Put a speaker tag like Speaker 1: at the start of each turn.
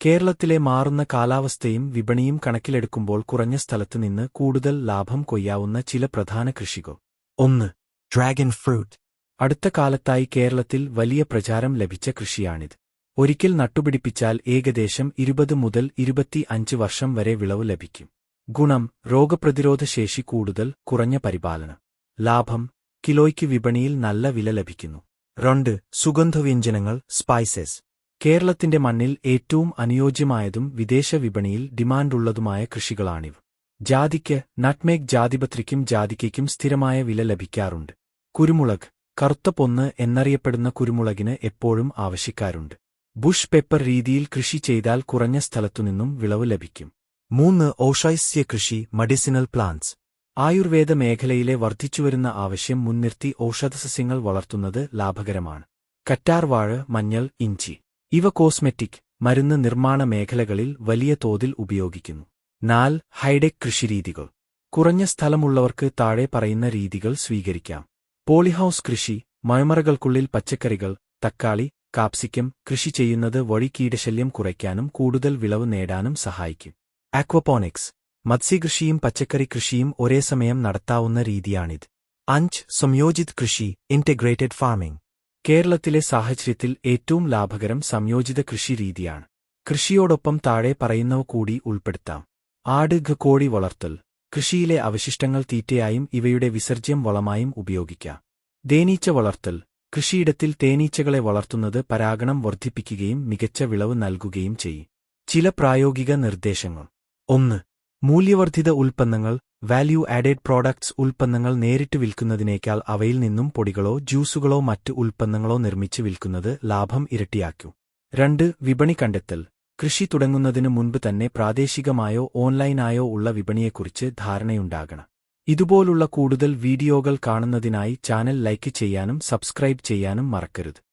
Speaker 1: കേരളത്തിലെ മാറുന്ന കാലാവസ്ഥയും വിപണിയും കണക്കിലെടുക്കുമ്പോൾ കുറഞ്ഞ സ്ഥലത്തുനിന്ന് കൂടുതൽ ലാഭം കൊയ്യാവുന്ന ചില പ്രധാന കൃഷികൾ.
Speaker 2: 1. Dragon fruit.
Speaker 1: അടുത്ത കാലത്തായി കേരളത്തിൽ വലിയ പ്രചാരം ലഭിച്ച കൃഷിയാണിത്. ഒരിക്കൽ നട്ടുപിടിപ്പിച്ചാൽ ഏകദേശം 20 മുതൽ 25 വർഷം വരെ വിളവ് ലഭിക്കും. ഗുണം: രോഗപ്രതിരോധ ശേഷി കൂടുതൽ, കുറഞ്ഞ പരിപാലനം. ലാഭം: കിലോയ്ക്ക് വിപണിയിൽ നല്ല വില ലഭിക്കുന്നു.
Speaker 2: 2. സുഗന്ധവ്യഞ്ജനങ്ങൾ, സ്പൈസസ്.
Speaker 1: കേരളത്തിന്റെ മണ്ണിൽ ഏറ്റവും അനുയോജ്യമായതും വിദേശ വിപണിയിൽ ഡിമാൻഡുള്ളതുമായ കൃഷികളാണിവ. ജാതിക്ക, നട്ട്മേഗ്. ജാതിപത്രിക്കും ജാതിക്കയ്ക്കും സ്ഥിരമായ വില ലഭിക്കാറുണ്ട്. കുരുമുളക്. കറുത്ത പൊന്ന് എന്നറിയപ്പെടുന്ന കുരുമുളകിന് എപ്പോഴും ആവശ്യക്കാരുണ്ട്. ബുഷ് പെപ്പർ രീതിയിൽ കൃഷി ചെയ്താൽ കുറഞ്ഞ സ്ഥലത്തുനിന്നും വിളവ് ലഭിക്കും.
Speaker 2: 3. ഔഷധസസ്യ കൃഷി, മെഡിസിനൽ പ്ലാന്റ്സ്.
Speaker 1: ആയുർവേദ മേഖലയിലെ വർദ്ധിച്ചുവരുന്ന ആവശ്യം മുൻനിർത്തി ഔഷധസസ്യങ്ങൾ വളർത്തുന്നത് ലാഭകരമാണ്. കറ്റാർവാഴ, മഞ്ഞൾ, ഇഞ്ചി. ഇവ കോസ്മെറ്റിക്, മരുന്ന് നിർമ്മാണ മേഖലകളിൽ വലിയ തോതിൽ ഉപയോഗിക്കുന്നു. 4. ഹൈടെക് കൃഷിരീതികൾ. കുറഞ്ഞ സ്ഥലമുള്ളവർക്ക് താഴെ പറയുന്ന രീതികൾ സ്വീകരിക്കാം. പോളിഹൌസ് കൃഷി. മഴമറകൾക്കുള്ളിൽ പച്ചക്കറികൾ, തക്കാളി, കാപ്സിക്കം കൃഷി ചെയ്യുന്നത് വഴി കീടശല്യം കുറയ്ക്കാനും കൂടുതൽ വിളവ് നേടാനും സഹായിക്കും.
Speaker 2: ആക്വപോണിക്സ്. മത്സ്യകൃഷിയും പച്ചക്കറി കൃഷിയും ഒരേ സമയം നടത്താവുന്ന രീതിയാണിത്. 5. സംയോജിത് കൃഷി, ഇന്റഗ്രേറ്റഡ് ഫാമിംഗ്.
Speaker 1: കേരളത്തിലെ സാഹചര്യത്തിൽ ഏറ്റവും ലാഭകരം സംയോജിത കൃഷി രീതിയാണ്. കൃഷിയോടൊപ്പം താഴെ പറയുന്നവ കൂടി ഉൾപ്പെടുത്താം. ആട്, കോഴി വളർത്തൽ. കൃഷിയിലെ അവശിഷ്ടങ്ങൾ തീറ്റയായും ഇവയുടെ വിസർജ്യം വളമായും ഉപയോഗിക്കാം. തേനീച്ച വളർത്തൽ. കൃഷിയിടത്തിൽ തേനീച്ചകളെ വളർത്തുന്നത് പരാഗണം വർദ്ധിപ്പിക്കുകയും മികച്ച വിളവ് നൽകുകയും ചെയ്യും. ചില പ്രായോഗിക നിർദ്ദേശങ്ങൾ.
Speaker 2: 1.
Speaker 1: മൂല്യവർദ്ധിത ഉൽപ്പന്നങ്ങൾ, വാല്യൂ ആഡഡ് പ്രോഡക്ട്സ്. ഉൽപ്പന്നങ്ങൾ നേരിട്ട് വിൽക്കുന്നതിനേക്കാൾ അവയിൽ നിന്നും പൊടികളോ ജ്യൂസുകളോ മറ്റ് ഉൽപ്പന്നങ്ങളോ നിർമ്മിച്ച് വിൽക്കുന്നത് ലാഭം ഇരട്ടിയാക്കും. 2. വിപണി കണ്ടെത്തൽ. കൃഷി തുടങ്ങുന്നതിന് മുൻപ് തന്നെ പ്രാദേശികമായോ ഓൺലൈനായോ ഉള്ള വിപണിയെക്കുറിച്ച് ധാരണയുണ്ടാകണം. ഇതുപോലുള്ള കൂടുതൽ വീഡിയോകൾ കാണുന്നതിനായി ചാനൽ ലൈക്ക് ചെയ്യാനും സബ്സ്ക്രൈബ് ചെയ്യാനും മറക്കരുത്.